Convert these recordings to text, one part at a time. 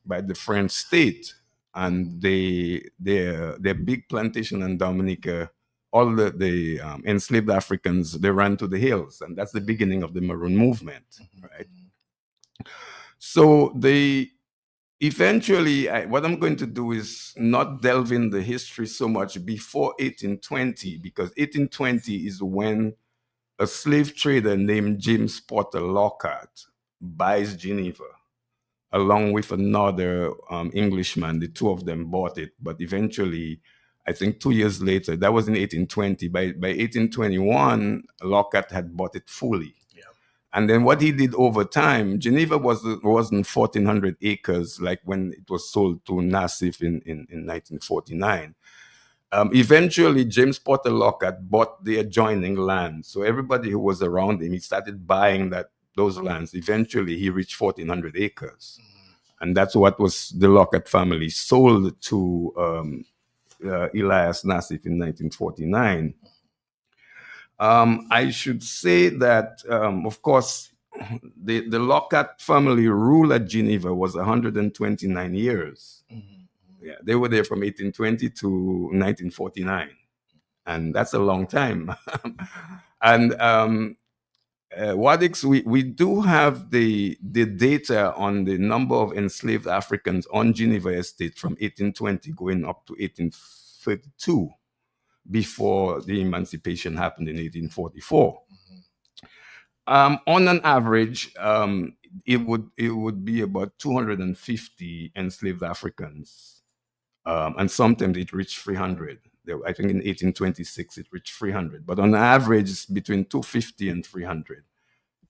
by the French state, and their big plantation in Dominica, all the enslaved Africans, they ran to the hills, and that's the beginning of the Maroon movement, right? So they eventually, what I'm going to do is not delve in the history so much before 1820, because 1820 is when a slave trader named James Porter Lockhart buys Geneva along with another Englishman. The two of them bought it, but eventually, I think 2 years later, that was in 1820. By 1821, Lockhart had bought it fully. Yeah. And then what he did over time, Geneva wasn't 1,400 acres like when it was sold to Nassif in 1949. Eventually, James Porter Lockhart bought the adjoining land. So everybody who was around him, he started buying those lands. Eventually, he reached 1,400 acres. And that's what was the Lockhart family sold to Elias Nassif in 1949. I should say that, of course, the Lockhart family rule at Geneva was 129 years. Yeah, they were there from 1820 to 1949, and that's a long time. And Wadix, we do have the data on the number of enslaved Africans on Geneva Estate from 1820 going up to 1832, before the emancipation happened in 1844. On an average, it would be about 250 enslaved Africans, and sometimes it reached 300. I think in 1826 it reached 300, but on average it's between 250 and 300.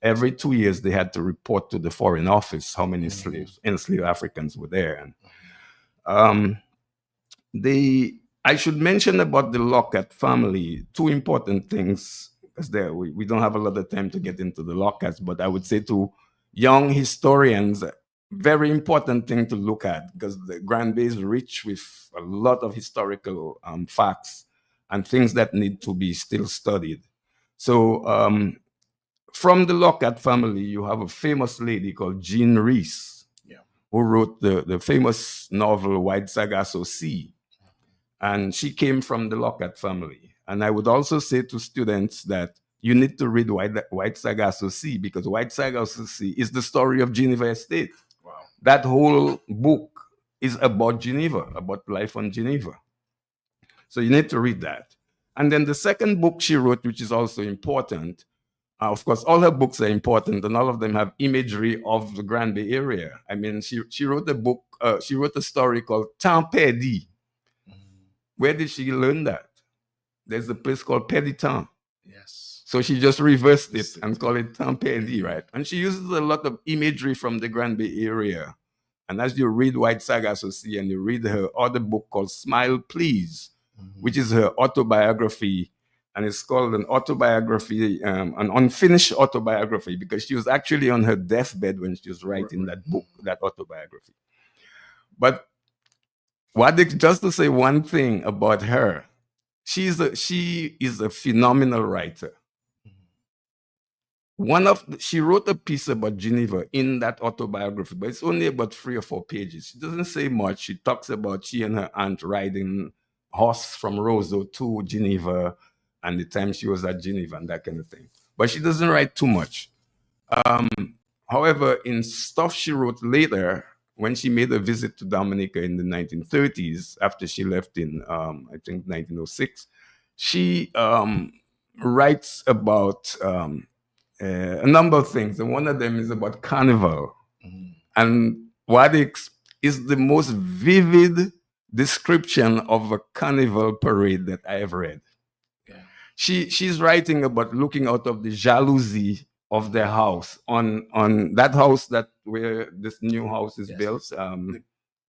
Every 2 years they had to report to the Foreign Office how many enslaved Africans were there. And I should mention about the Lockhart family two important things, because we don't have a lot of time to get into the Lockharts, but I would say to young historians, very important thing to look at, because the Grand Bay is rich with a lot of historical facts and things that need to be still studied. So from the Lockhart family, you have a famous lady called Jean Rees, who wrote the famous novel White Sargasso Sea. And she came from the Lockhart family. And I would also say to students that you need to read White Sargasso Sea, because White Sargasso Sea is the story of Geneva Estate. Wow. That whole book is about Geneva, about life on Geneva. So you need to read that. And then the second book she wrote, which is also important, of course, all her books are important, and all of them have imagery of the Grand Bay area. I mean, she wrote a book, she wrote a story called Temps Perdu. Where did she learn that? There's a place called Péditant. Yes. So she just reversed it and called it Temps Perdu, right? And she uses a lot of imagery from the Grand Bay area. And as you read White Sargasso Sea and you read her other book called Smile Please, which is her autobiography, and it's called an autobiography, an unfinished autobiography, because she was actually on her deathbed when she was writing that book, that autobiography. But just to say one thing about her, she is a phenomenal writer. She wrote a piece about Geneva in that autobiography, but it's only about 3 or 4 pages. She doesn't say much. She talks about she and her aunt riding horse from Roseau to Geneva and the time she was at Geneva and that kind of thing. But she doesn't write too much. However, in stuff she wrote later, when she made a visit to Dominica in the 1930s, after she left in, I think, 1906, she writes about a number of things. And one of them is about carnival. And Wadix is the most vivid description of a carnival parade that I have read. Yeah. She's writing about looking out of the jalousie of their house on that house where this new house is built.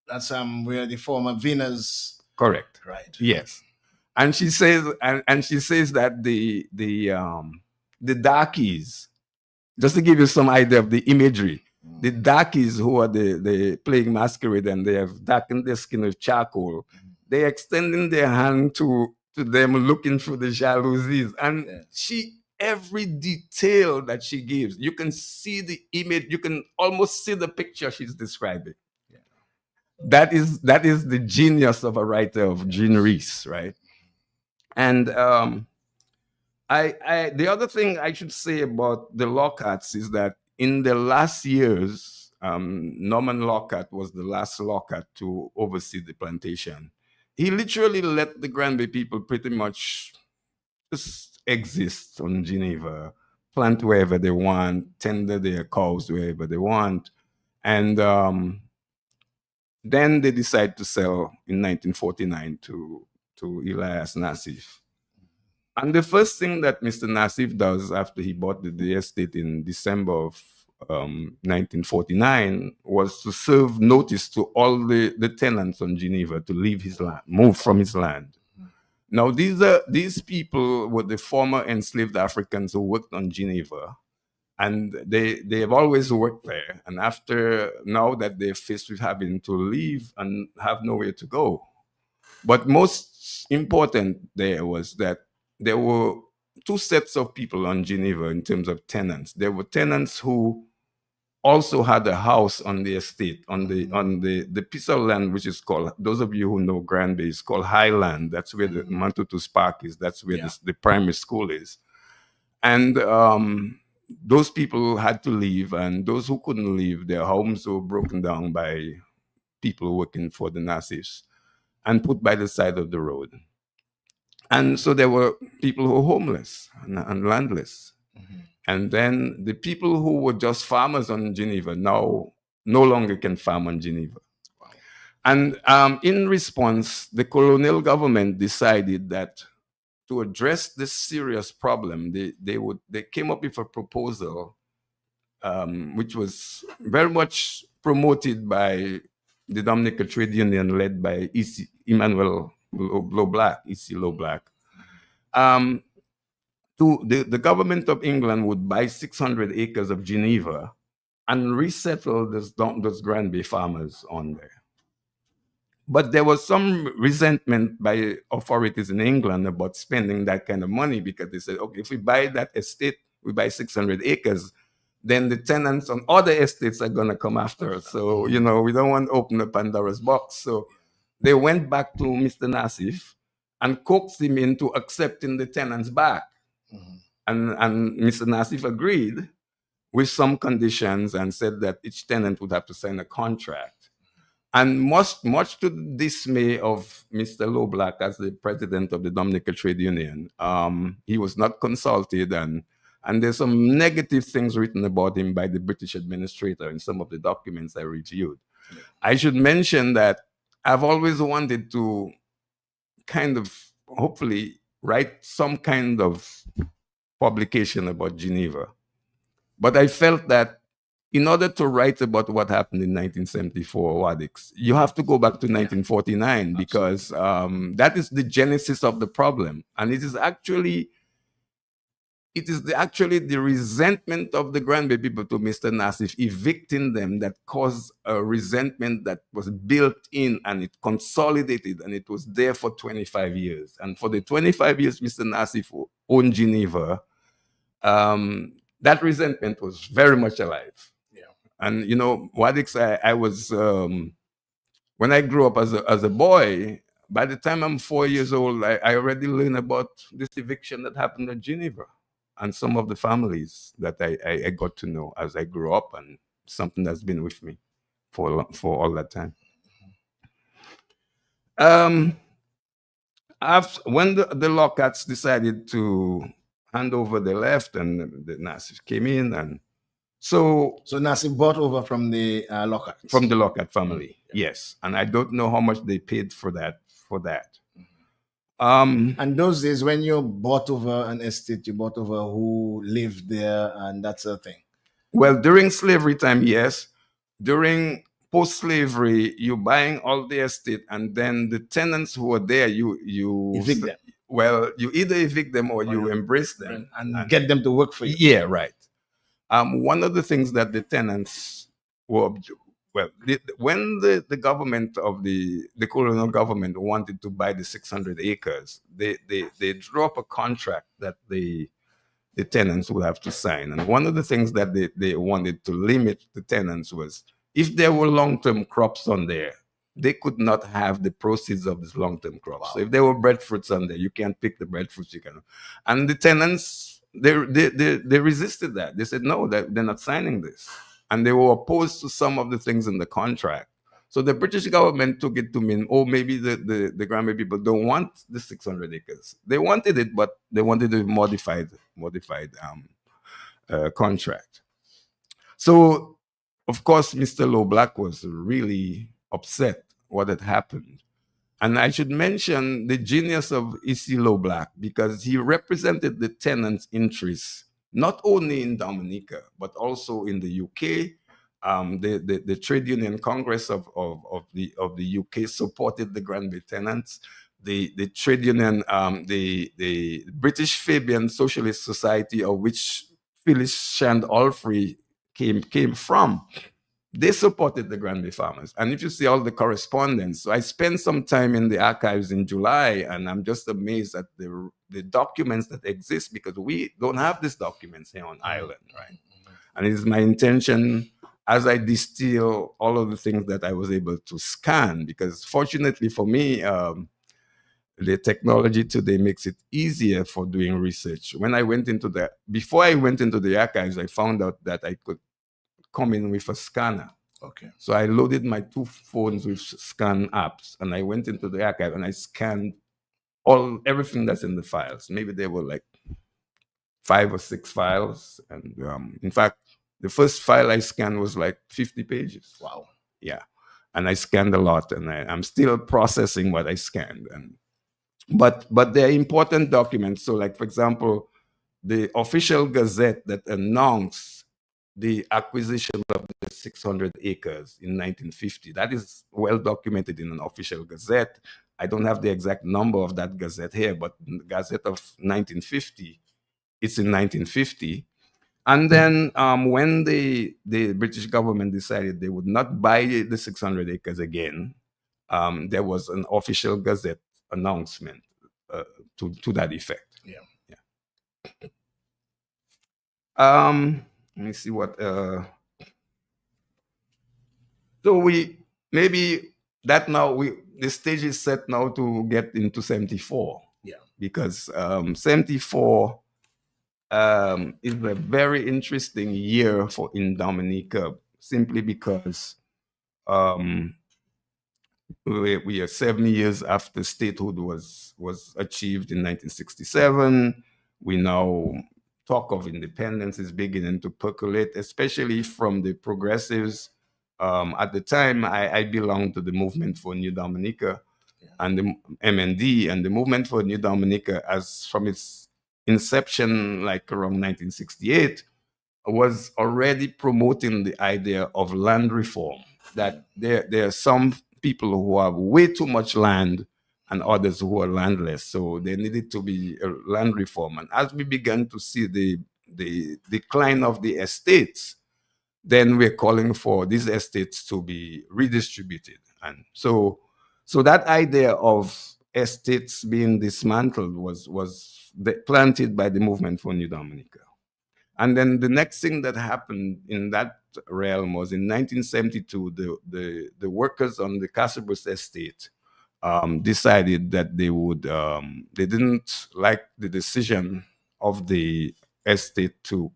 That's where the former Venus. Correct. Right. Yes. And she says, and she says that the darkies, just to give you some idea of the imagery, the darkies who are the playing masquerade and they have darkened their skin with charcoal, they're extending their hand to them looking through the jalousies. And every detail that she gives, you can see the image, you can almost see the picture she's describing. Yeah. that is the genius of a writer of Jean Rhys, right? And the other thing I should say about the Lockharts is that in the last years, Norman Lockhart was the last Lockhart to oversee the plantation. He literally let the Granby people pretty much just exist on Geneva, plant wherever they want, tender their cows wherever they want, and then they decide to sell in 1949 to Elias Nassif. And the first thing that Mr. Nassif does after he bought the estate in December of 1949 was to serve notice to all the tenants on Geneva to leave his land, move from his land. Now, these people were the former enslaved Africans who worked on Geneva, and they have always worked there. And after now that they're faced with having to leave and have nowhere to go, but most important there was that there were two sets of people on Geneva in terms of tenants. There were tenants who also had a house on the estate, on the piece of land which is called, those of you who know Granby, is called Highland. That's where the Mantutus Park is. That's where the primary school is. And those people had to leave, and those who couldn't leave, their homes were broken down by people working for the Nazis and put by the side of the road. And so there were people who were homeless and landless. And then the people who were just farmers on Geneva now no longer can farm on Geneva. Wow. And in response, the colonial government decided that to address this serious problem, they came up with a proposal which was very much promoted by the Dominica Trade Union led by Emmanuel Black, E.C. Black. The government of England would buy 600 acres of Geneva and resettle those Granby farmers on there. But there was some resentment by authorities in England about spending that kind of money, because they said, okay, if we buy that estate, we buy 600 acres, then the tenants on other estates are going to come after us. So, we don't want to open a Pandora's box. So they went back to Mr. Nassif and coaxed him into accepting the tenants back. And Mr. Nassif agreed with some conditions and said that each tenant would have to sign a contract. And much to the dismay of Mr. Black as the president of the Dominica Trade Union, he was not consulted, and there's some negative things written about him by the British administrator in some of the documents I reviewed. Yeah. I should mention that I've always wanted to kind of hopefully write some kind of publication about Geneva. But I felt that in order to write about what happened in 1974 Wadix, you have to go back to 1949, because that is the genesis of the problem. And it is actually the resentment of the Granby people to Mr. Nassif evicting them that caused a resentment that was built in, and it consolidated, and it was there for 25 years. And for the 25 years Mr. Nassif owned Geneva, that resentment was very much alive. Yeah. And Wadix, I was when I grew up as a boy, by the time I'm 4 years old, I already learned about this eviction that happened at Geneva, and some of the families that I got to know as I grew up, and something that's been with me for all that time. When the Lockharts decided to hand over the left, and the Nassif came in, and so Nassif bought over from the Lockhart. From the Lockhart family, yes. And I don't know how much they paid for that. And those days, when you bought over an estate, you bought over who lived there and that sort of thing. Well, during slavery time, yes. During post-slavery, you're buying all the estate, and then the tenants who are there, you evict them. Well, you either evict them or you embrace them and get them to work for you. Yeah, right. One of the things that the tenants were, when the government of the colonial government wanted to buy the 600 acres, they drew up a contract that the tenants would have to sign. And one of the things that they wanted to limit the tenants was, if there were long-term crops on there, they could not have the proceeds of this long-term crop. Wow. So if there were breadfruits on there, you can't pick the breadfruits. You can, and the tenants they resisted that. They said no, that they're not signing this, and they were opposed to some of the things in the contract. So the British government took it to mean, oh, maybe the Granby people don't want the 600 acres. They wanted it, but they wanted a modified contract. So, of course, Mr. Low Black was really upset what had happened. And I should mention the genius of E.C. Low Black because he represented the tenants' interests not only in Dominica but also in the UK. The Trade Union Congress of the UK supported the Granby tenants. The trade union, the British Fabian Socialist Society, of which Phyllis Shand Alfrey came from, they supported the Granby farmers. And if you see all the correspondence, so I spent some time in the archives in July, and I'm just amazed at the documents that exist because we don't have these documents here on island, right? And it is my intention as I distill all of the things that I was able to scan, because fortunately for me, the technology today makes it easier for doing research. Before I went into the archives, I found out that I could come in with a scanner. Okay. So I loaded my two phones with scan apps, and I went into the archive and I scanned everything that's in the files. Maybe there were like 5 or 6 files, and in fact, the first file I scanned was like 50 pages. Wow. Yeah, and I scanned a lot, and I'm still processing what I scanned. But they're important documents. So, like for example, the official gazette that announced the acquisition of the 600 acres in 1950. That is well documented in an official gazette. I don't have the exact number of that gazette here, but the Gazette of 1950, it's in 1950. And then when the British government decided they would not buy the 600 acres again, there was an official gazette announcement to that effect. Yeah. Yeah. Let me see what. So we maybe that now the stage is set now to get into 74. Yeah. Because 74 is a very interesting year for in Dominica, simply because um, we are 7 years after statehood was achieved in 1967. We now talk of independence is beginning to percolate, especially from the progressives. At the time, I belonged to the Movement for New Dominica, and the MND, and the Movement for New Dominica, as from its inception, like around 1968, was already promoting the idea of land reform. That there are some people who have way too much land and others who are landless. So there needed to be a land reform. And as we began to see the decline of the estates, then we're calling for these estates to be redistributed. And so that idea of estates being dismantled was planted by the Movement for New Dominica. And then the next thing that happened in that realm was in 1972, the workers on the Casabras estate decided that they didn't like the decision of the estate to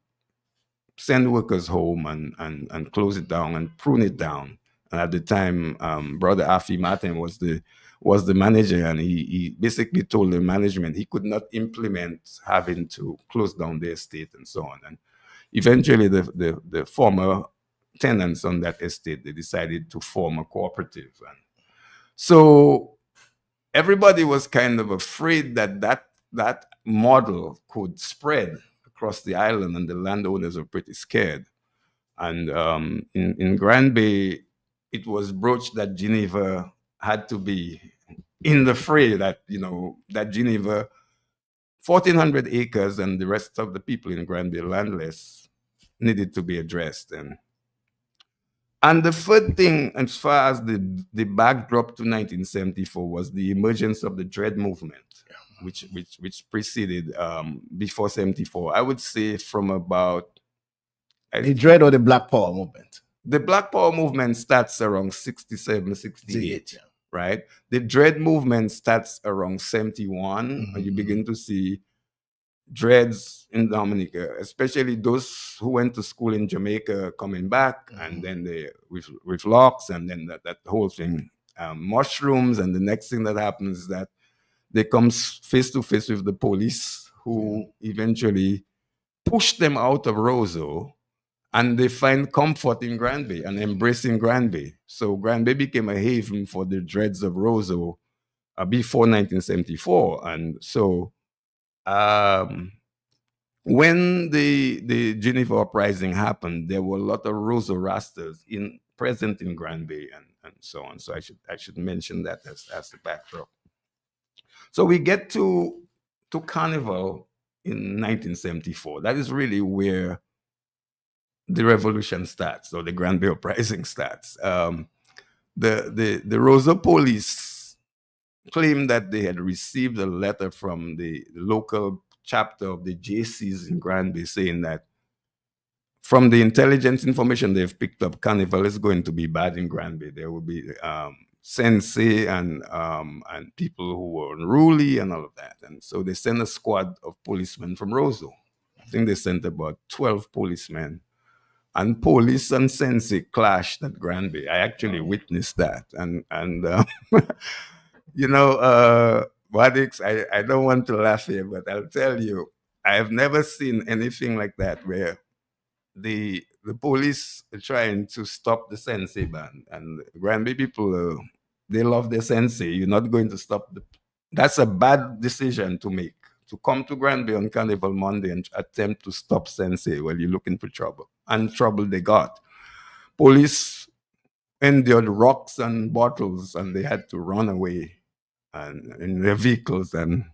send workers home and close it down and prune it down. And at the time, Brother Afi Martin was the manager, and he basically told the management he could not implement having to close down the estate and so on. And eventually, the former tenants on that estate, they decided to form a cooperative. And so everybody was kind of afraid that model could spread across the island, and the landowners were pretty scared. And in Granby, it was broached that Geneva had to be in the fray, that Geneva, 1,400 acres and the rest of the people in Granby landless, needed to be addressed. And the third thing, as far as the backdrop to 1974, was the emergence of the Dread movement, which preceded before 74. I would say from about The Dread or the Black Power movement? The Black Power movement starts around 67, See it, 68, yeah. right? The Dread movement starts around 71, and you Mm-hmm. begin to see dreads in Dominica, especially those who went to school in Jamaica coming back, and then they with locks, and then that whole thing, mushrooms, and the next thing that happens is that they come face to face with the police, Yeah. who eventually push them out of Roseau, and they find comfort in Granby and embracing Granby. So Granby became a haven for the dreads of Roseau before 1974, and so. Um, when the Geneva uprising happened, there were a lot of Rosa Rastas in present in Granby and so on. So I should mention that as the backdrop. So we get to Carnival in 1974. That is really where the revolution starts, or the Granby uprising starts. The Rosa police claimed that they had received a letter from the local chapter of the JCs in Granby saying that from the intelligence information they've picked up, Carnival is going to be bad in Granby. There will be sensei and people who were unruly and all of that. And so they sent a squad of policemen from Roseau. I think they sent about 12 policemen. And police and sensei clashed at Granby. I actually witnessed that. And you know, Wadix, I don't want to laugh here, but I'll tell you, I have never seen anything like that where the police are trying to stop the sensei ban, and Granby people they love their sensei. You're not going to stop the. That's a bad decision to make. To come to Granby on Carnival Monday and attempt to stop sensei while you're looking for trouble, and trouble they got. Police endured rocks and bottles, and they had to run away and in their vehicles and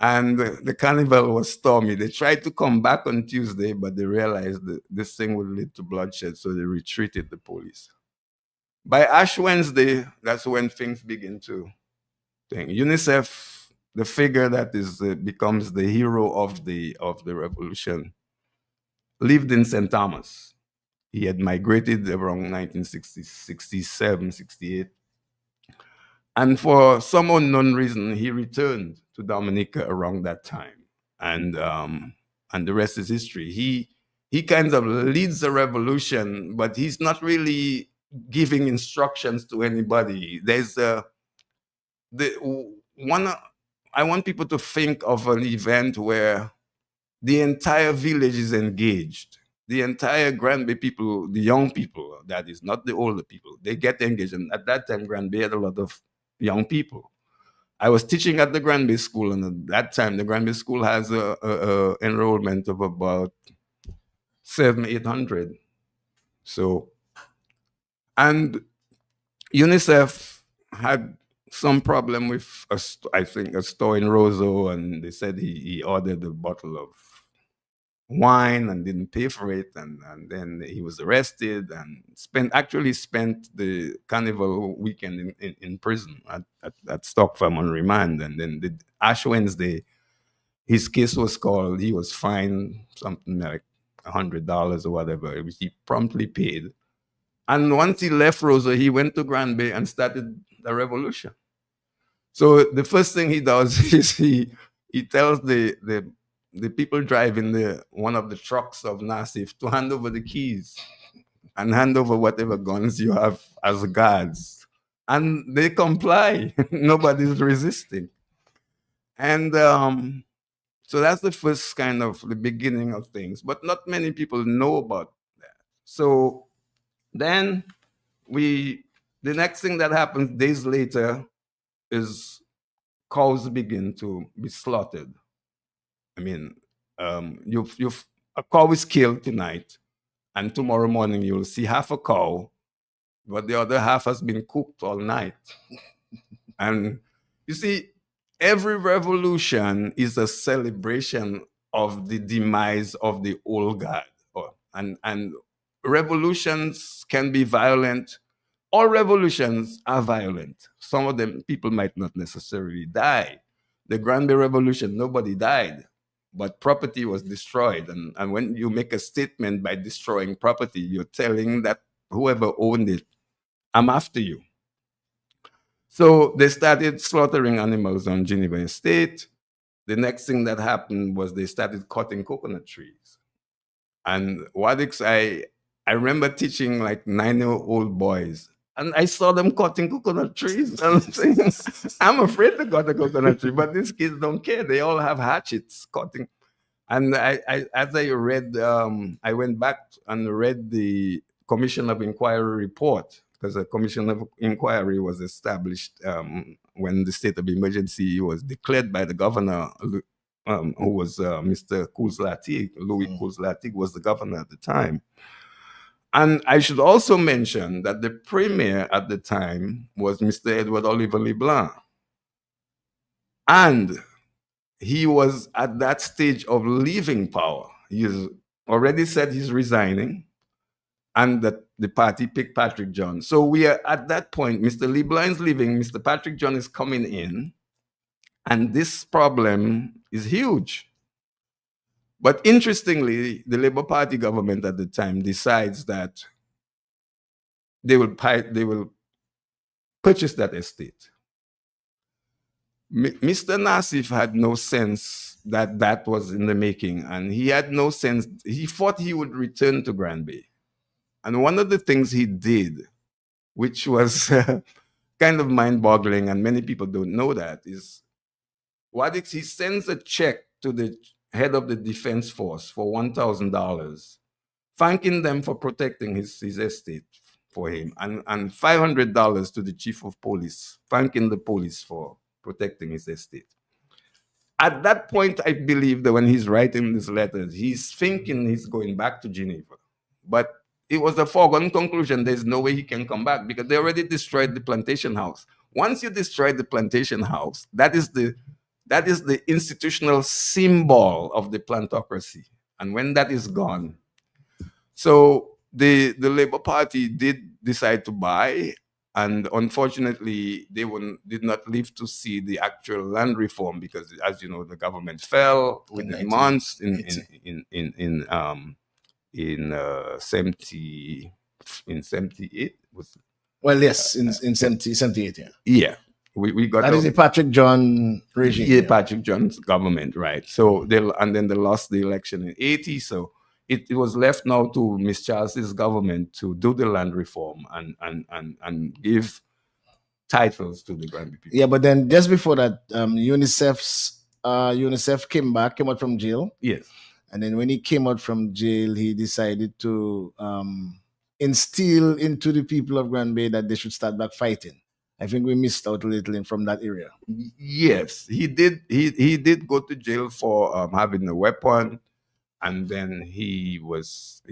the carnival was stormy. They tried to come back on Tuesday, but they realized that this thing would lead to bloodshed, so they retreated the police. By Ash Wednesday, that's when things begin to think. UNICEF, the figure that is becomes the hero of the revolution, lived in St. Thomas. He had migrated around 1960, 67, 68. And for some unknown reason, he returned to Dominica around that time, and and the rest is history. He kind of leads the revolution, but he's not really giving instructions to anybody. There's the one. I want people to think of an event where the entire village is engaged. The entire Granby people, the young people, that is not the older people, they get engaged. And at that time, Granby had a lot of young people. I was teaching at the Granby School, and at that time, the Granby School has a enrollment of about 800. So, and UNICEF had some problem with, I think, a store in Roseau, and they said he ordered a bottle of wine and didn't pay for it, and then he was arrested and spent the carnival weekend in prison at Stock Farm on remand. And then the Ash Wednesday, his case was called. He was fined something like $100 or whatever, which he promptly paid. And once he left Rosa, he went to Granby and started the revolution. So the first thing he does is he tells the people driving the one of the trucks of Nassif to hand over the keys and hand over whatever guns you have as guards. And they comply. Nobody's resisting. And so that's the first kind of the beginning of things. But not many people know about that. So then we the next thing that happens days later is cows begin to be slaughtered. I mean, you've a cow is killed tonight, and tomorrow morning you'll see half a cow, but the other half has been cooked all night. And you see, every revolution is a celebration of the demise of the old guard. And revolutions can be violent. All revolutions are violent. Some of them people might not necessarily die. The Granby Revolution, nobody died. but property was destroyed. And when you make a statement by destroying property, you're telling that whoever owned it, I'm after you. So they started slaughtering animals on Geneva Estate. The next thing that happened was they started cutting coconut trees. And Wadix, I remember teaching like 9-year-old boys, and I saw them cutting coconut trees. And I'm saying, I'm afraid to cut a coconut tree, but these kids don't care. They all have hatchets cutting. And as I read, I went back and read the Commission of Inquiry report, because a Commission of Inquiry was established when the state of emergency was declared by the governor, who was Mr. Kouzlatig. Louis Kouzlatig was the governor at the time. And I should also mention that the premier at the time was Mr. Edward Oliver Leblanc. And he was at that stage of leaving power. He's already said he's resigning, and that the party picked Patrick John. So we are at that point. Mr. LeBlanc is leaving, Mr. Patrick John is coming in, and this problem is huge. But interestingly, the Labour Party government at the time decides that they will purchase that estate. Mr. Nassif had no sense that that was in the making, and he had no sense. He thought he would return to Granby. And one of the things he did, which was kind of mind-boggling, and many people don't know that, is Wadix, he sends a check to the head of the defense force for $1,000, thanking them for protecting his estate for him, and $500 to the chief of police, thanking the police for protecting his estate. At that point, I believe that when he's writing these letters, he's thinking he's going back to Geneva. But it was a foregone conclusion. There's no way he can come back, because they already destroyed the plantation house. Once you destroy the plantation house, that is the institutional symbol of the plantocracy. And when that is gone, so the Labour Party did decide to buy, and unfortunately, they did not live to see the actual land reform, because, as you know, the government fell within months in 78. Well, yes, in 78, yeah. Yeah. We got that is the Patrick John regime. Yeah, Patrick John's government, right? So and then they lost the election in 80. So it was left now to Miss Charles's government to do the land reform and give titles to the Granby people. Yeah, but then just before that, UNICEF came out from jail. Yes. And then when he came out from jail, he decided to instill into the people of Granby that they should start back fighting. I think we missed out a little from that area. Yes, he did. He did go to jail for having a weapon, and then he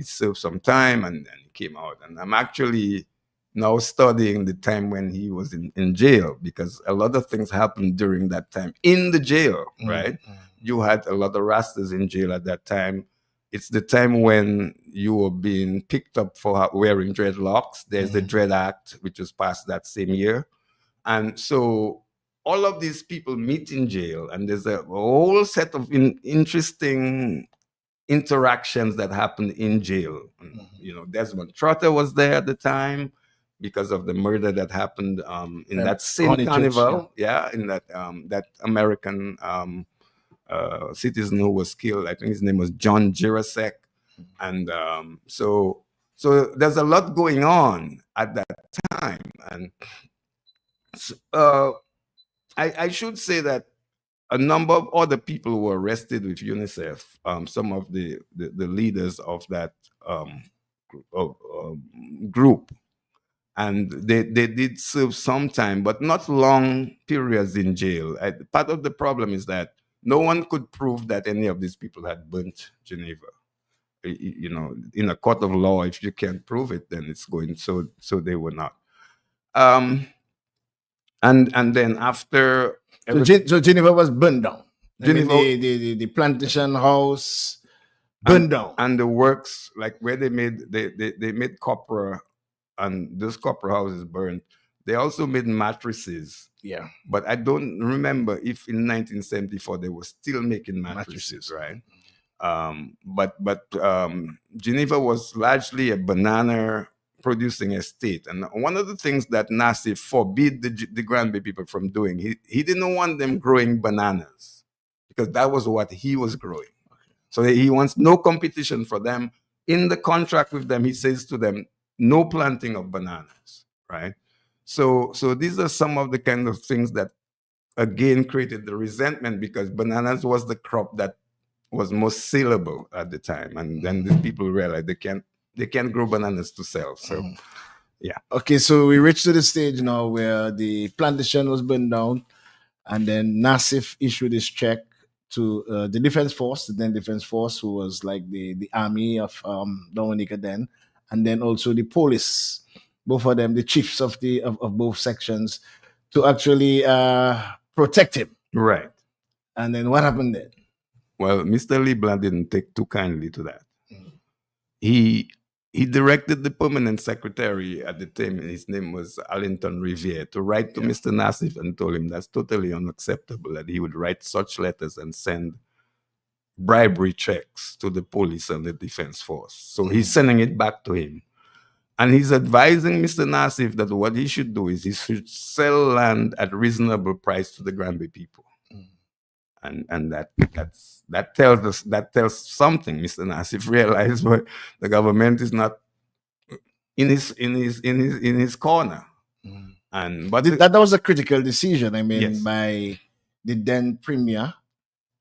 served some time, and then he came out. And I'm actually now studying the time when he was in jail, because a lot of things happened during that time in the jail, right? Mm-hmm. You had a lot of Rastas in jail at that time. It's the time when you were being picked up for wearing dreadlocks. There's the Dread Act, which was passed that same year. And so all of these people meet in jail, and there's a whole set of interesting interactions that happened in jail. Mm-hmm. You know, Desmond Trotter was there at the time because of the murder that happened in that same carnival. Yeah, in that American citizen who was killed. I think his name was John Jirasek. And so there's a lot going on at that time. And I should say that a number of other people were arrested with UNICEF, some of the leaders of that group. And they did serve some time, but not long periods in jail. Part of the problem is that no one could prove that any of these people had burnt Geneva. You know, in a court of law, if you can't prove it, then it's going. So they were not. And then after, so Geneva was burned down. Geneva, the plantation house burned down, and the works, like where they made copra, and those copra houses burned. They also made mattresses, Yeah. but I don't remember if in 1974 they were still making mattresses, Mattresses. right? But Geneva was largely a banana producing estate, and one of the things that Nassif forbid the Granby people from doing, he didn't want them growing bananas because that was what he was growing. So he wants no competition for them. In the contract with them, he says to them, no planting of bananas, right? So these are some of the kind of things that again created the resentment because bananas was the crop that was most saleable at the time, and then these people realized they can't grow bananas to sell. So yeah. Okay, so we reached to the stage now where the plantation was burned down, and then Nassif issued his check to the Defense Force, the then Defense Force, who was like the army of Dominica then, and then also the police, both of them, the chiefs of of both sections, to actually protect him. Right. And then what happened then? Well, Mr. LeBlanc didn't take too kindly to that. He he directed the permanent secretary at the time, his name was Allington Riviere, to write to Mr. Nassif and told him that's totally unacceptable, that he would write such letters and send bribery checks to the police and the defense force. So he's sending it back to him. And he's advising Mr. Nassif that what he should do is he should sell land at reasonable price to the Granby people. And that tells something. Mr. Nassif realized, but the government is not in his corner. And but That was a critical decision. I mean, Yes. by the then premier,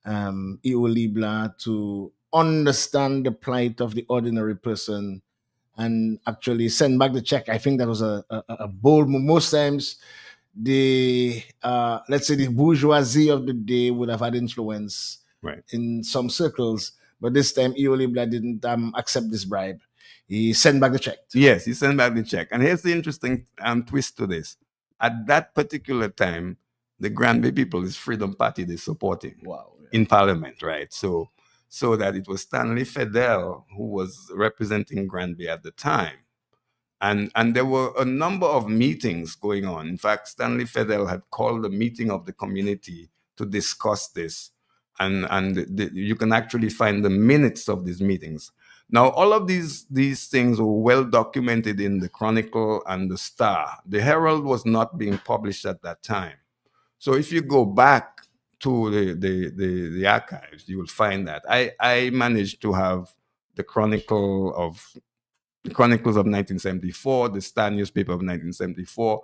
E.O. Libla, to understand the plight of the ordinary person and actually send back the check. I think that was a bold move. Most times, the let's say the bourgeoisie of the day would have had influence Right. in some circles, but this time E.O. Libla didn't accept this bribe. He sent back the check. Yes, he sent back the check. And here's the interesting twist to this. At that particular time, the Granby people is Freedom Party they're supporting Wow. in Parliament, right? So that it was Stanley Fedel who was representing Granby at the time. And there were a number of meetings going on. In fact, Stanley Fedel had called a meeting of the community to discuss this. And you can actually find the minutes of these meetings. Now, all of these things were well documented in the Chronicle and the Star. The Herald was not being published at that time. So if you go back to the archives, you will find that. I managed to have the Chronicles of 1974, the Star newspaper of 1974.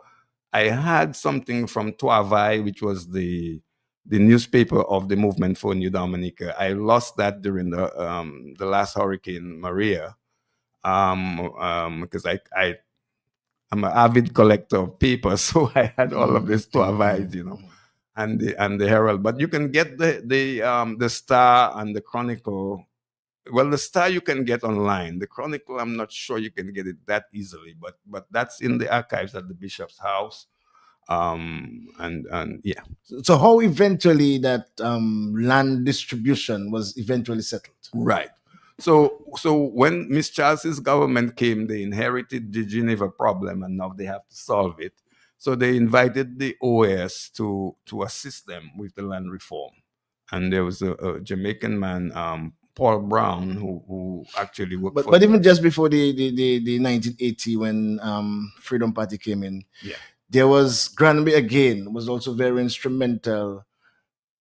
I had something from Tuavai, which was the newspaper of the Movement for New Dominica. I lost that during the last Hurricane Maria, because I'm an avid collector of papers, so I had all of this Tuavai, and the Herald. But you can get the Star and the Chronicle. Well, the Star you can get online. The Chronicle, I'm not sure you can get it that easily, but that's in the archives at the Bishop's house. And yeah. So how eventually that land distribution was eventually settled? Right. So when Miss Charles's government came, they inherited the Geneva problem, and now they have to solve it. So they invited the OS to assist them with the land reform. And there was a Jamaican man, Paul Brown, who actually worked for. But even just before the 1980, when Freedom Party came in, there was Granby again was also very instrumental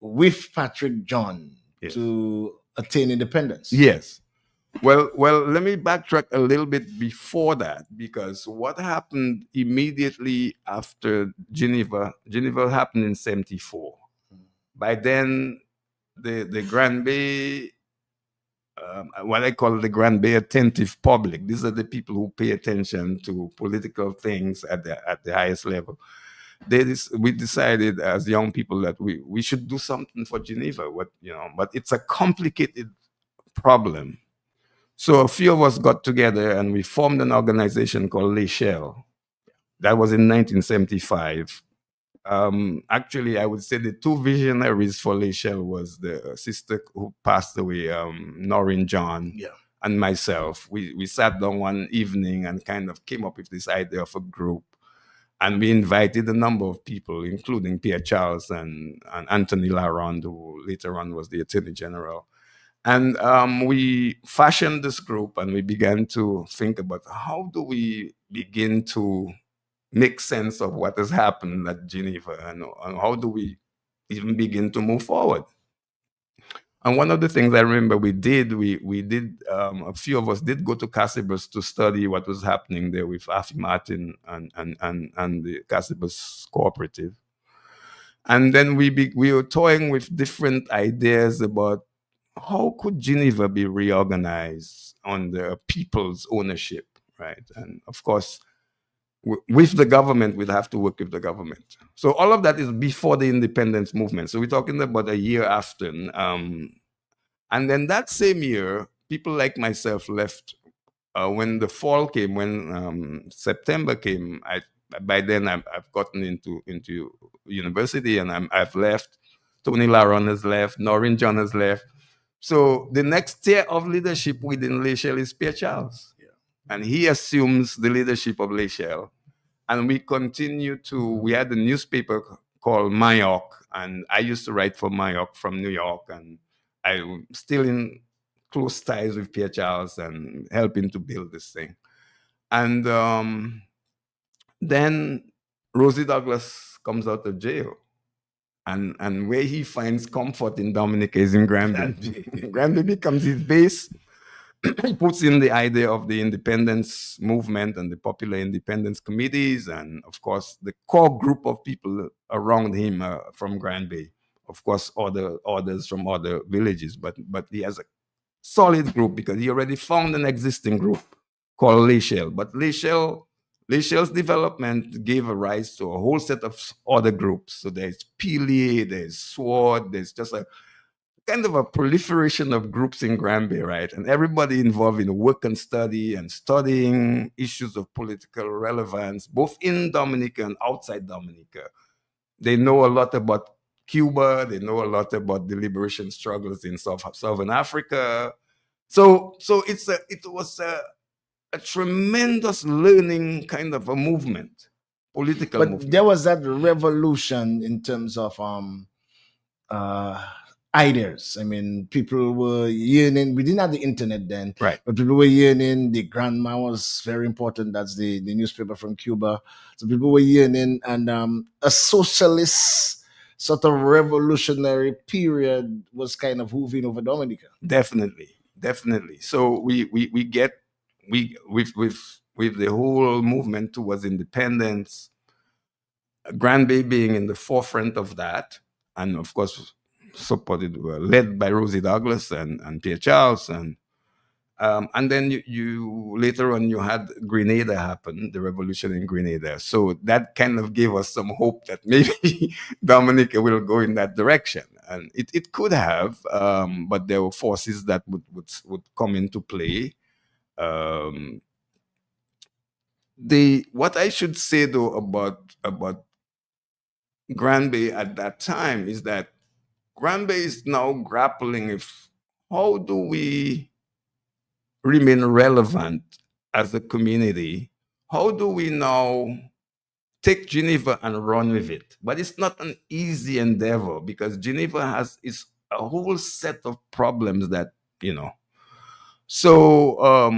with Patrick John to attain independence. Yes. Well, let me backtrack a little bit before that, because what happened immediately after Geneva happened in 74. By then, the Granby, what I call the Granby attentive public, these are the people who pay attention to political things at the highest level. We decided as young people that we should do something for Geneva, but it's a complicated problem. So a few of us got together and we formed an organization called L'Echelle. That was in 1975. Actually, I would say the two visionaries for L'Echelle was the sister who passed away, Noreen John, and myself. We sat down one evening and kind of came up with this idea of a group. And we invited a number of people, including Pierre Charles and Anthony Larond, who later on was the Attorney General. And we fashioned this group and we began to think about how do we begin to make sense of what has happened at Geneva, and how do we even begin to move forward. And one of the things I remember we did, a few of us did go to Cassibus to study what was happening there with Afi Martin and the Cassibus Cooperative. And then we were toying with different ideas about how could Geneva be reorganized under people's ownership, right? And of course, with the government, we'd have to work with the government. So all of that is before the independence movement. So we're talking about a year after. And then that same year, people like myself left. When the fall came, when September came, by then I've gotten into university and I've left. Tony Laron has left. Norrin John has left. So the next tier of leadership within Lachelle is Pierre Charles. Yeah. And he assumes the leadership of Lachelle. And we continue to, we had a newspaper called Mayock, and I used to write for Mayock from New York, and I'm still in close ties with Pierre Charles and helping to build this thing. And then Rosie Douglas comes out of jail. And where he finds comfort in Dominica is in Granby. Granby becomes his base. He puts in the idea of the independence movement and the popular independence committees, and of course the core group of people around him from Granby. Of course, others from other villages, but he has a solid group because he already found an existing group called Lachelle. But Lachelle's development gave a rise to a whole set of other groups. So there's Pili, there's Sword, there's just a kind of a proliferation of groups in Granby, right? And everybody involved in work and study and studying issues of political relevance, both in Dominica and outside Dominica. They know a lot about Cuba. They know a lot about the liberation struggles in Southern Africa. So it was a tremendous learning kind of a movement, political But movement. there was that revolution in terms of uh, ideas. I mean, people were yearning. We didn't have the internet then, Right. but people were yearning. The grandma was very important. That's the newspaper from Cuba. So people were yearning, and a socialist sort of revolutionary period was kind of moving over Dominica. Definitely. So we get we with the whole movement towards independence, Granby being in the forefront of that, and of course supported, led by Rosie Douglas and Pierre Charles, and then you later on you had Grenada happen, the revolution in Grenada. So that kind of gave us some hope that maybe Dominica will go in that direction, and it could have, but there were forces that would come into play. Um, the what I should say though about Granby at that time is that Granby is now grappling with how do we remain relevant as a community? How do we now take Geneva and run with it? But it's not an easy endeavor because Geneva has its a whole set of problems that, you know. So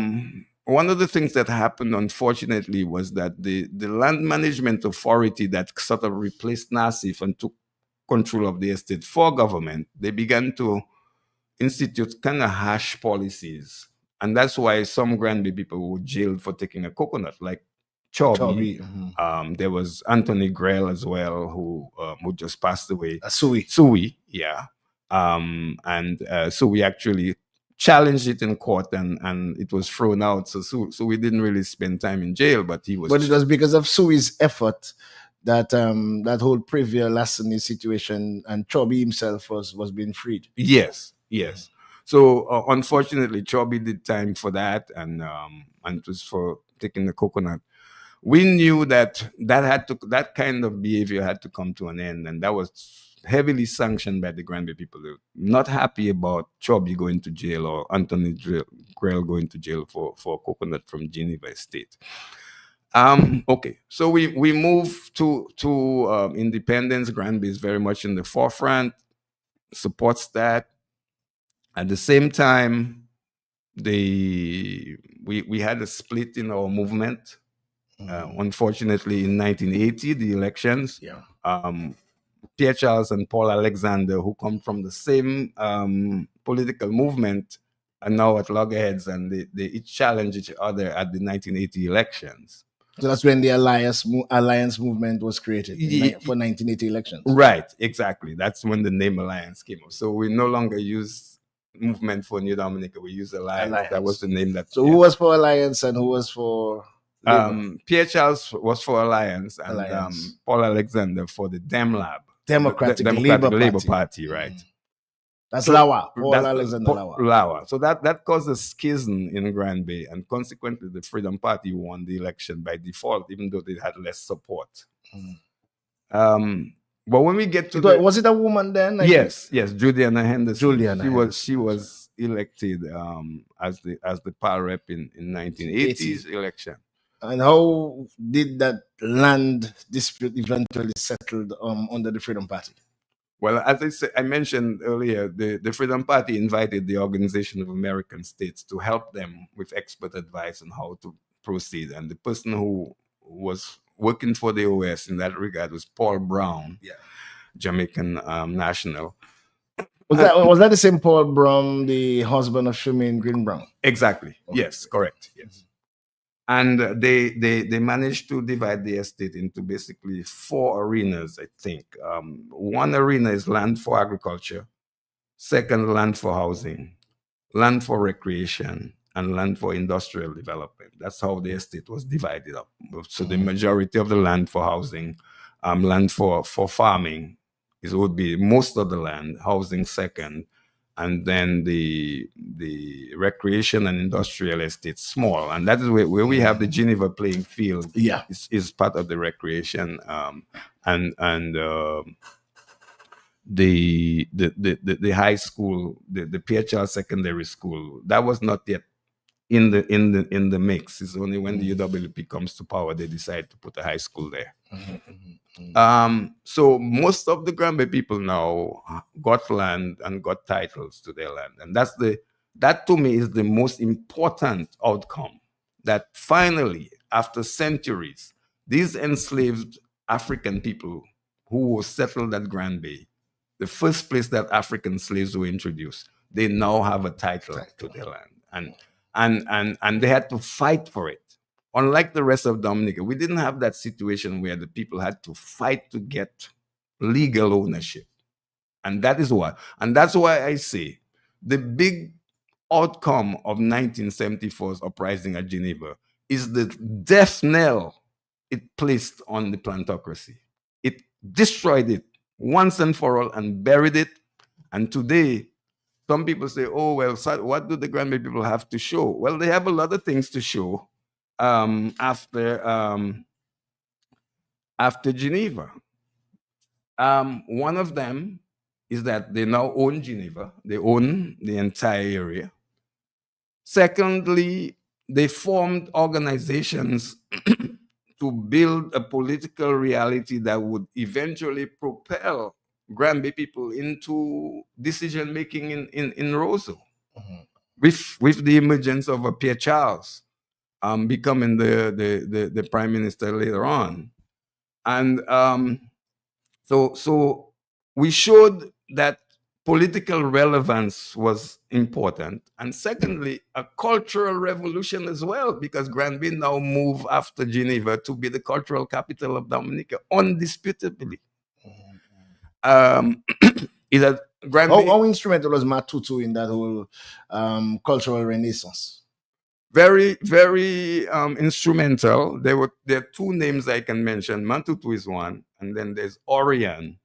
one of the things that happened, unfortunately, was that the land management authority that sort of replaced NASIF and took control of the estate for government, they began to institute kind of harsh policies. And that's why some Granby people were jailed for taking a coconut, like Chobby. Toby, There was Anthony Grell as well, who just passed away. Sui. Sui, yeah. And so we actually challenged it in court, and it was thrown out. So we didn't really spend time in jail, but he was. But it was because of Sui's effort that that whole Previa Lassany situation and Chobby himself was being freed. Yes. So unfortunately, Chobby did time for that, and it was for taking the coconut. We knew that that kind of behavior had to come to an end, and that was heavily sanctioned by the Granby people. They were not happy about Chobby going to jail or Anthony Grell going to jail for coconut from Geneva Estate. Okay, so we move to independence. Granby is very much in the forefront, supports that. At the same time, we had a split in our movement. Unfortunately, in 1980, the elections, Yeah. um, Pierre Charles and Paul Alexander, who come from the same political movement, are now at loggerheads, and they each challenge each other at the 1980 elections. So that's when the alliance movement was created for 1980 elections. Right, exactly. That's when the name Alliance came up. So we no longer use Movement for New Dominica. We use Alliance. That was Alliance. the name that. So Yeah. who was for alliance and who was for labor? Pierre Charles was for Alliance, and Alliance. Paul Alexander for the DEMLAB, the Democratic Democratic Labor Party. Party, right? That's So Lawa. Paul that's Alexander Lawa. Lawa. So that caused a schism in Granby, and consequently, the Freedom Party won the election by default, even though they had less support. But when we get to was it a woman then? Yes, Juliana Henderson. Juliana She was elected as the power rep in 1980s election. And how did that land dispute eventually settled under the Freedom Party? Well, as I mentioned earlier, the Freedom Party invited the Organization of American States to help them with expert advice on how to proceed. And the person who was working for the OS in that regard was Paul Brown, Jamaican national. Was that the same Paul Brown, the husband of Shumeen Green Brown? Exactly. Okay. Yes, correct. Yes. And they managed to divide the estate into basically 4 arenas, I think. One arena is land for agriculture, second, land for housing, land for recreation, and land for industrial development. That's how the estate was divided up. So the majority of the land for housing, land for farming, would be most of the land, housing second, and then the recreation and industrial estates small, and that is where we have the Geneva playing field. Is part of the recreation, and the high school, the PHL secondary school, that was not yet in the mix. It's only when the UWP comes to power they decide to put a high school there. So most of the Granby people now got land and got titles to their land, and that to me is the most important outcome. That finally, after centuries, these enslaved African people who were settled at Granby, the first place that African slaves were introduced, they now have a title to their land, and they had to fight for it. Unlike the rest of Dominica, we didn't have that situation where the people had to fight to get legal ownership. And that's why I say the big outcome of 1974's uprising at Geneva is the death knell it placed on the plantocracy. It destroyed it once and for all and buried it. And today, some people say, oh, well, what do the Granby people have to show? Well, they have a lot of things to show after Geneva. One of them is that they now own Geneva. They own the entire area. Secondly, they formed organizations to build a political reality that would eventually propel Granby people into decision making in Roseau, with the emergence of a Pierre Charles becoming the prime minister later on. And so we showed that political relevance was important. And secondly, a cultural revolution as well, because Granby now moved after Geneva to be the cultural capital of Dominica, undisputably. Is that Granby? How instrumental was Matutu in that whole cultural renaissance? Very, very instrumental. There are 2 names I can mention. Matutu is one, and then there's Orion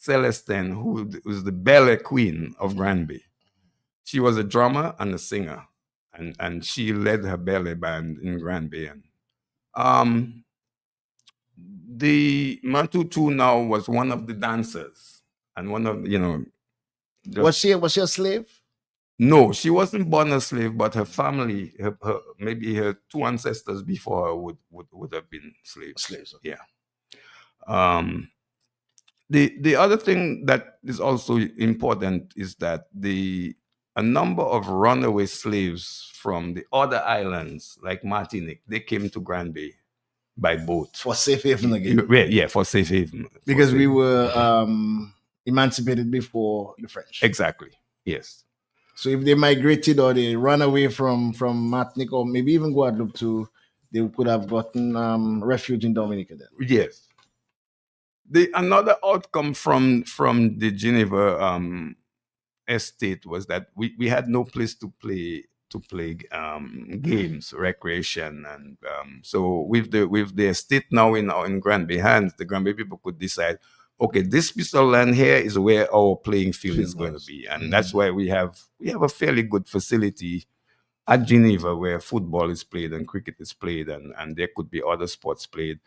Celestine, who was the ballet queen of Granby. She was a drummer and a singer, and she led her ballet band in Granby. And the Matutu now was one of the dancers, and one of was she a slave? No, she wasn't born a slave, but her family, maybe her two ancestors before her would have been slaves. Slaves. Okay. Yeah. Um, the other thing that is also important is that the a number of runaway slaves from the other islands, like Martinique, they came to Granby by boat. For safe haven again, Yeah, for safe haven. For because we safe. were emancipated before the French. Exactly. Yes. So if they migrated or they ran away from Martinique or maybe even Guadeloupe to, they could have gotten refuge in Dominica then. Yes. The another outcome from the Geneva estate was that we had no place to play games, recreation, and so with the estate now in Granby hands, the Granby people could decide, okay, this piece of land here is where our playing field is Field going to was. be, and Mhm. that's why we have a fairly good facility at Geneva where football is played and cricket is played, and there could be other sports played.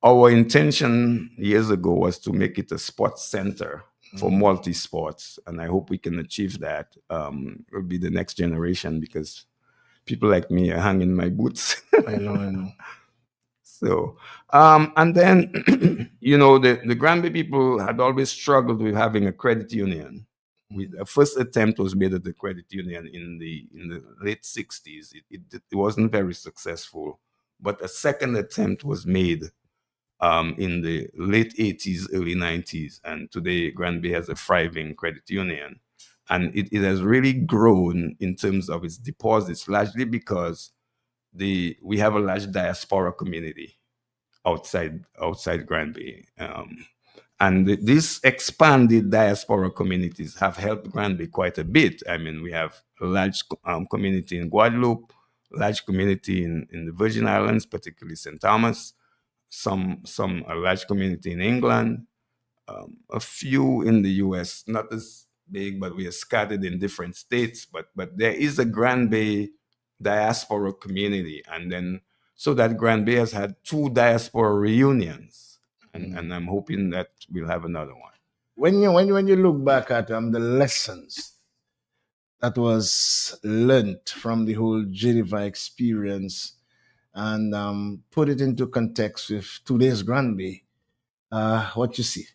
Our intention years ago was to make it a sports center for Mhm. multi sports, and I hope we can achieve that. It will be the next generation because people like me are hanging my boots. I know, I know. So, and then, the Granby people had always struggled with having a credit union. A first attempt was made at the credit union in the late 60s. It wasn't very successful, but a second attempt was made in the late 80s, early 90s. And today, Granby has a thriving credit union. And it has really grown in terms of its deposits, largely because we have a large diaspora community outside Granby. And these expanded diaspora communities have helped Granby quite a bit. I mean, we have a large community in Guadeloupe, large community in the Virgin Islands, particularly St. Thomas, some a large community in England, a few in the U.S. Not as big, but we are scattered in different states. But there is a Grand Bay diaspora community, and then so that Grand Bay has had two diaspora reunions, and Mhm. I'm hoping that we'll have another one. When you look back at the lessons that was learned from the whole Geneva experience and put it into context with today's Granby, what you see?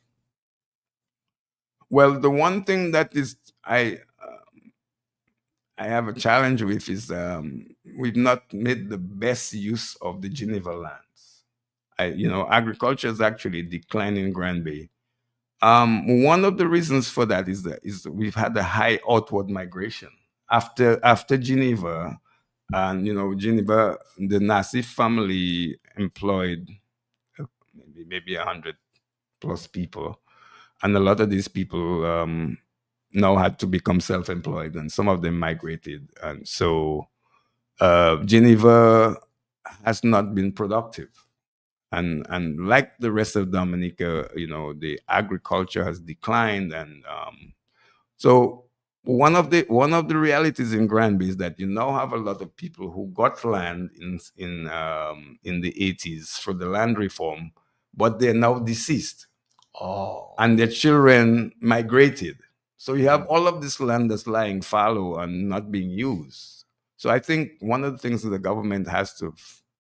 Well, the one thing that is I have a challenge with is we've not made the best use of the Geneva lands. Agriculture is actually declining in Granby. One of the reasons for that is that we've had a high outward migration after Geneva, and Geneva, the Nassif family employed maybe 100 plus people, and a lot of these people now had to become self-employed, and some of them migrated, and so Geneva has not been productive. And like the rest of Dominica, the agriculture has declined, and so one of the realities in Granby is that you now have a lot of people who got land in the 80s for the land reform, but they're now deceased Oh, and their children migrated. So you have all of this land that's lying fallow and not being used. So I think one of the things that the government has to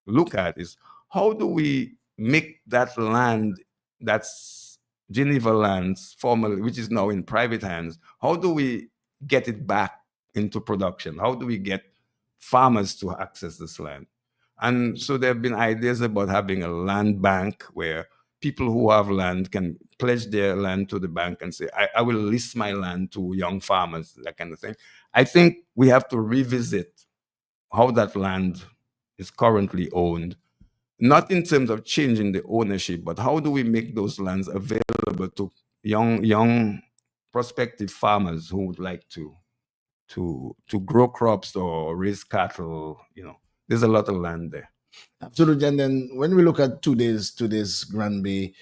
look at is how do we make that land that's Geneva lands formerly, which is now in private hands, how do we get it back into production? How do we get farmers to access this land? And so there have been ideas about having a land bank where people who have land can pledge their land to the bank and say, I will lease my land to young farmers, that kind of thing. I think we have to revisit how that land is currently owned, not in terms of changing the ownership, but how do we make those lands available to young prospective farmers who would like to grow crops or raise cattle. There's a lot of land there. absolutely. And then when we look at today's Granby,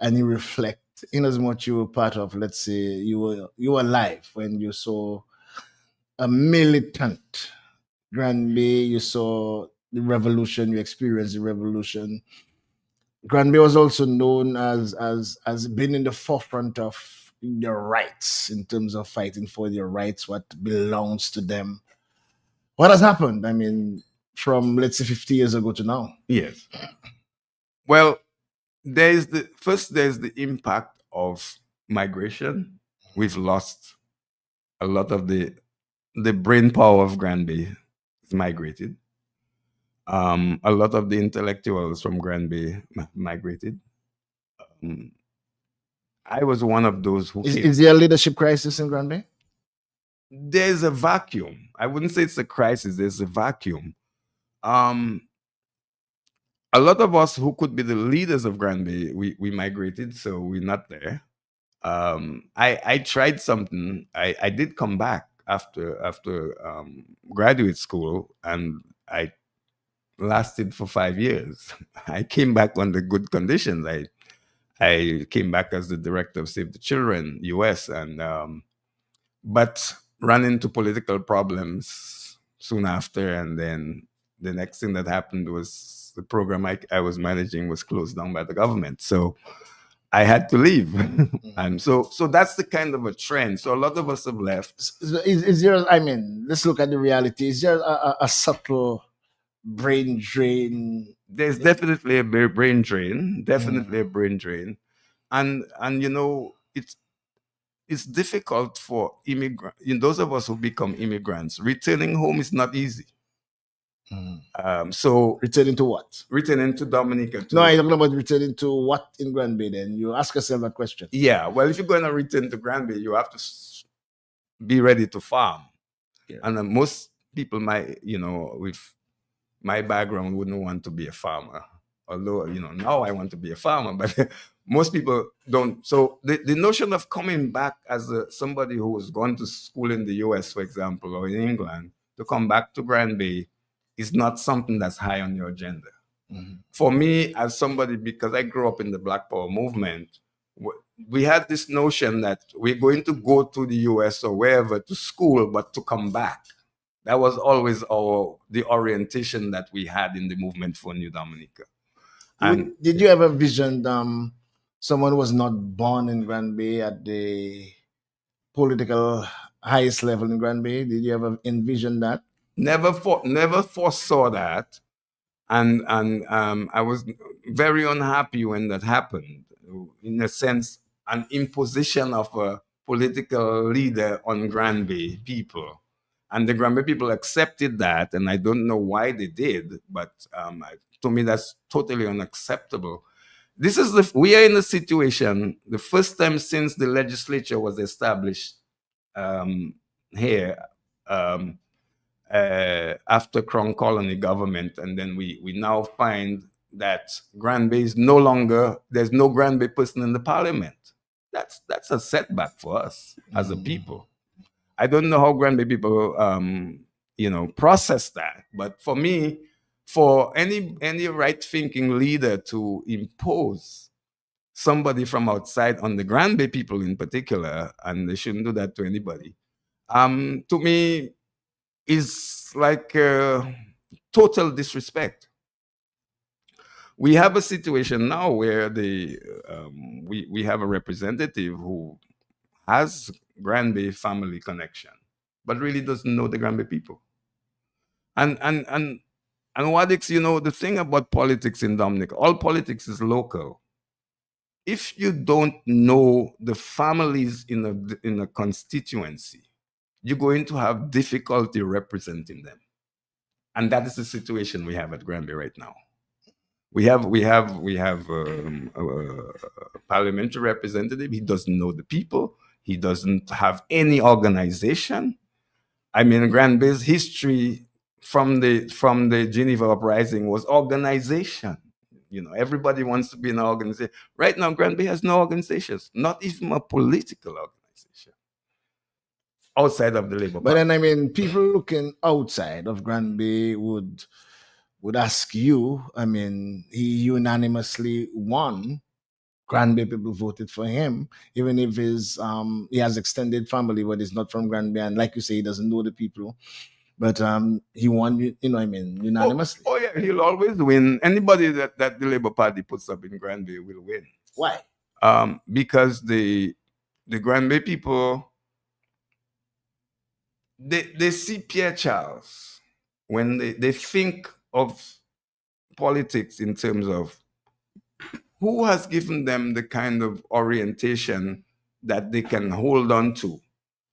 and you reflect, in as much you were part of, let's say you were alive when you saw a militant Granby, you saw the revolution, you experienced the revolution. Granby was also known as being in the forefront of their rights in terms of fighting for their rights, what belongs to them. What has happened? I mean, from let's say 50 years ago to now. Yes. Well, there's the impact of migration. We've lost a lot of the brain power of Granby is migrated. A lot of the intellectuals from Granby migrated. Um, I was one of those who Is, came. is there a leadership crisis in Granby? There's a vacuum. I wouldn't say it's a crisis. There's a vacuum. Um, a lot of us who could be the leaders of Granby, we migrated, so we're not there. I tried something. I did come back after graduate school, and I lasted for 5 years. I came back under good conditions. I came back as the director of Save the Children US, and but ran into political problems soon after, and then the next thing that happened was the program I was managing was closed down by the government. So I had to leave. And so that's the kind of a trend. So a lot of us have left. Is there, I mean, let's look at the reality. Is there a subtle brain drain? There's definitely a brain drain, Mm. definitely a brain drain. And it's difficult for immigrant, those of us who become immigrants. Returning home is not easy. Mm. So Returning to what? returning to Dominica No, I'm to talking about returning to what in Granby then? You ask yourself that question. yeah. Well, if you're going to return to Granby, you have to be ready to farm. Yeah. And most people might, with my background, wouldn't want to be a farmer. Although, now I want to be a farmer, but most people don't. So the notion of coming back as somebody who was gone to school in the US, for example, or in England, to come back to Granby is not something that's high on your agenda. Mhm. For me, as somebody, because I grew up in the Black Power movement, we had this notion that we're going to go to the US or wherever to school, but to come back. That was always the orientation that we had in the movement for New Dominica. And Did you ever vision someone who was not born in Granby at the political highest level in Granby? Did you ever envision that? never foresaw that. And I was very unhappy when that happened. In a sense, an imposition of a political leader on Granby people, and the Granby people accepted that, and I don't know why they did, but to me that's totally unacceptable. We are in a situation, the first time since the legislature was established um, here. Um, After Crown Colony government, and then we now find that Granby is no longer, there's no Granby person in the parliament. That's a setback for us as a people. I don't know how Granby people process that, but for me, for any right thinking leader to impose somebody from outside on the Granby people in particular, and they shouldn't do that to anybody. To me, is like total disrespect. We have a situation now where we have a representative who has Granby family connection, but really doesn't know the Granby people. And Wadix, the thing about politics in Dominica, all politics is local. If you don't know the families in a constituency, you're going to have difficulty representing them. And that is the situation we have at Granby right now. We have a parliamentary representative. He doesn't know the people. He doesn't have any organization. I mean, Granby's history from the Geneva uprising was organization. Everybody wants to be in an organization. Right now, Granby has no organizations, not even a political organization outside of the Labour But Party. then, I mean, people looking outside of Granby would ask you. I mean, he unanimously won. Granby people voted for him, even if he has extended family, but he's not from Granby, and like you say, he doesn't know the people. But he won, I mean, unanimously. Oh yeah, he'll always win. Anybody that the Labour Party puts up in Granby will win. Why? Because the the Granby people, they see Pierre Charles when they think of politics in terms of who has given them the kind of orientation that they can hold on to.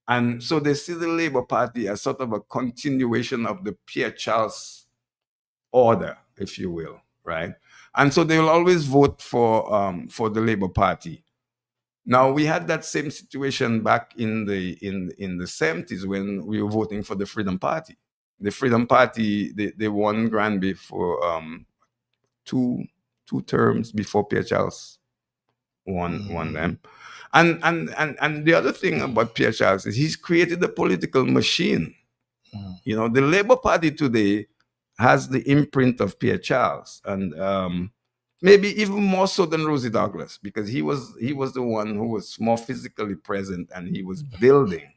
And so they see the Labour Party as sort of a continuation of the Pierre Charles order, if you will, right? And so they will always vote for the Labour Party. Now we had that same situation back in the 70s when we were voting for the Freedom Party. The Freedom Party they won Granby for two two terms before Pierre Charles won them. And the other thing about Pierre Charles is he's created a political machine. You know, the Labour Party today has the imprint of Pierre Charles, and maybe even more so than Rosie Douglas, because he was the one who was more physically present, and he was building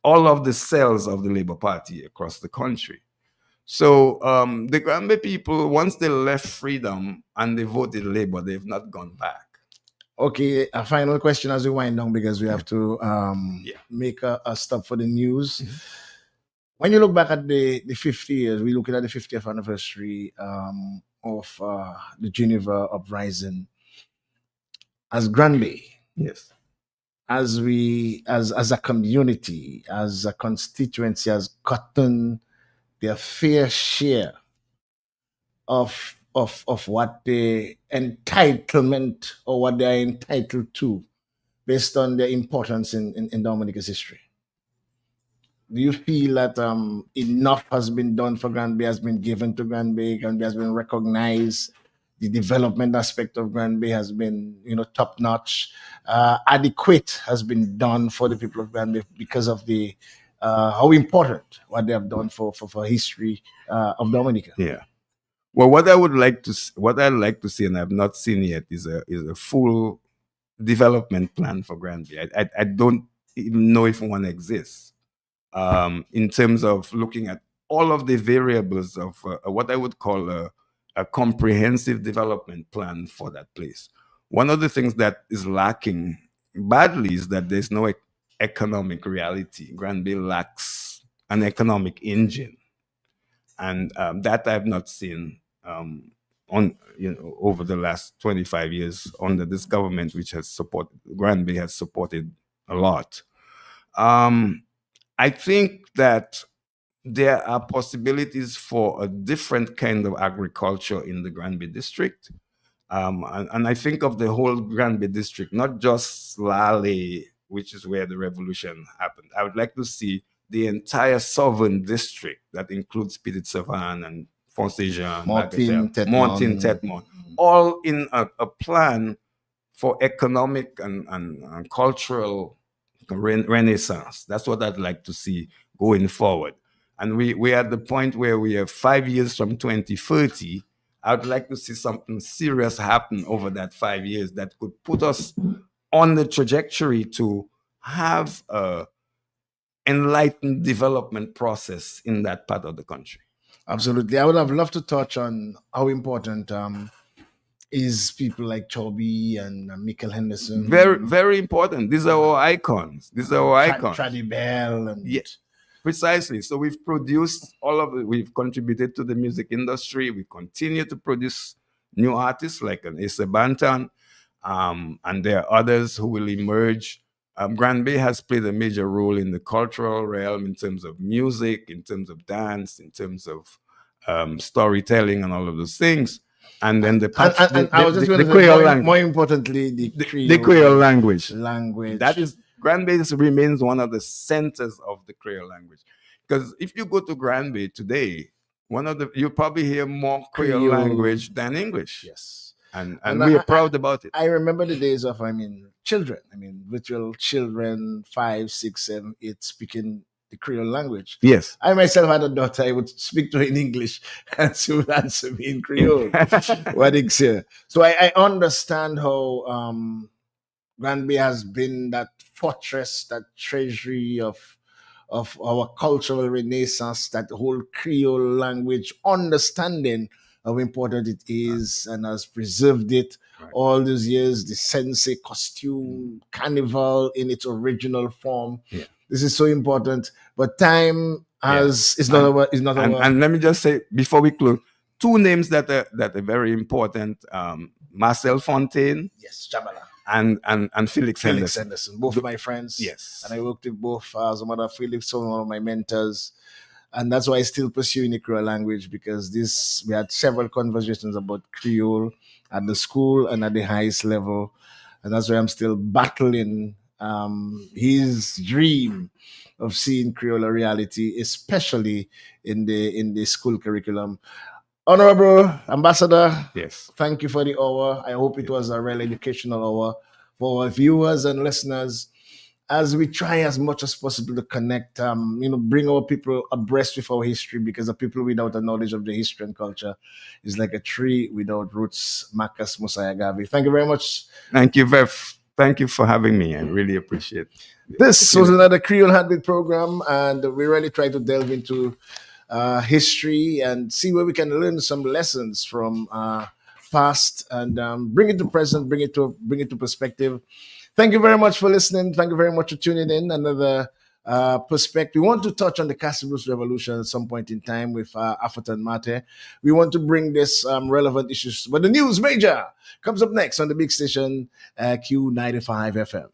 all of the cells of the Labour Party across the country. So the Granby people, once they left Freedom and they voted Labour, they've not gone back. Okay, a final question as we wind down because we have to Yeah. make a stop for the news. When you look back at the 50 years, we're looking at the 50th anniversary of the Geneva uprising. As Granby, Yes. as a community, as a constituency, has gotten their fair share of what the entitlement or what they are entitled to based on their importance in Dominica's history. Do you feel that enough has been done for Granby, has been given to Granby, Granby has been recognized, the development aspect of Granby has been, top notch, adequate has been done for the people of Granby because of the how important what they have done for history of Dominica? Yeah. Well, what I'd like to see, and I've not seen yet, is a full development plan for Granby. I don't even know if one exists. In terms of looking at all of the variables of what I would call a comprehensive development plan for that place. One of the things that is lacking badly is that there's no economic reality. Granby lacks an economic engine, and that I've not seen on over the last 25 years under this government, which has supported Granby has supported a lot. Um, I think that there are possibilities for a different kind of agriculture in the Granby district. And I think of the whole Granby district, not just Lale, which is where the revolution happened. I would like to see the entire southern district that includes Petit Savan and Fonsejean, Bagatelle, Martin Montin, Tetmon. Tetmon, all in a plan for economic and cultural renaissance. That's what I'd like to see going forward. And we're at the point where we are 5 years from 2030. I'd like to see something serious happen over that 5 years that could put us on the trajectory to have a enlightened development process in that part of the country. Absolutely. I would have loved to touch on how important is people like Chobi and Michael Very, Henderson, very important. These are our icons. These are our icons. Trady Bell, and Yeah, precisely. So we've produced all of it. We've contributed to the music industry. We continue to produce new artists like an Asa Bantan, and there are others who will emerge. Granby has played a major role in the cultural realm in terms of music, in terms of dance, in terms of storytelling, and all of those things. And then and I was just going the to say Creole language, more importantly, the Creole language. language. That is, Granby remains one of the centers of the Creole language. Because if you go to Granby today, you probably hear more Creole language than English. Yes. And we are proud about it. I remember the days of, children, literal children, 5, 6, 7, 8, speaking the Creole language. Yes. I myself had a daughter. I would speak to her in English and she would answer me in Creole. What is here? So I understand how Granby has been that fortress, that treasury of our cultural renaissance, that whole Creole language understanding how important it is, and has preserved it Right. all those years, the sensei costume, carnival in its original form. Yeah. This is so important. But time Yeah. has is not And our is not our and let me just say before we close, two names that are very important: Marcel Fontaine yes, Jamala. and Felix Felix Henderson. Anderson, both my friends, and Yes. I worked with both. As a matter of Felix, one of my mentors, and that's why I still pursue in the Creole language because this we had several conversations about Creole at the school and at the highest level, and that's why I'm still battling his dream of seeing Creole a reality, especially in the school curriculum. Honorable Ambassador, Yes. thank you for the hour. I hope it Yes. was a real educational hour for our viewers and listeners as we try as much as possible to connect, bring our people abreast with our history because a people without a knowledge of the history and culture is like a tree without roots. Marcus Musaya Gavi. Thank you very much. Thank you, Vev. Thank you for having me. I really appreciate the This was opportunity. another Creole Handmade program, and we really try to delve into history and see where we can learn some lessons from past and bring it to present, bring it to perspective. Thank you very much for listening. Thank you very much for tuning in. Another perspective. We want to touch on the Casablanca Revolution at some point in time with Afatan Mate. We want to bring this relevant issues. But the news major comes up next on the big station Q95 FM.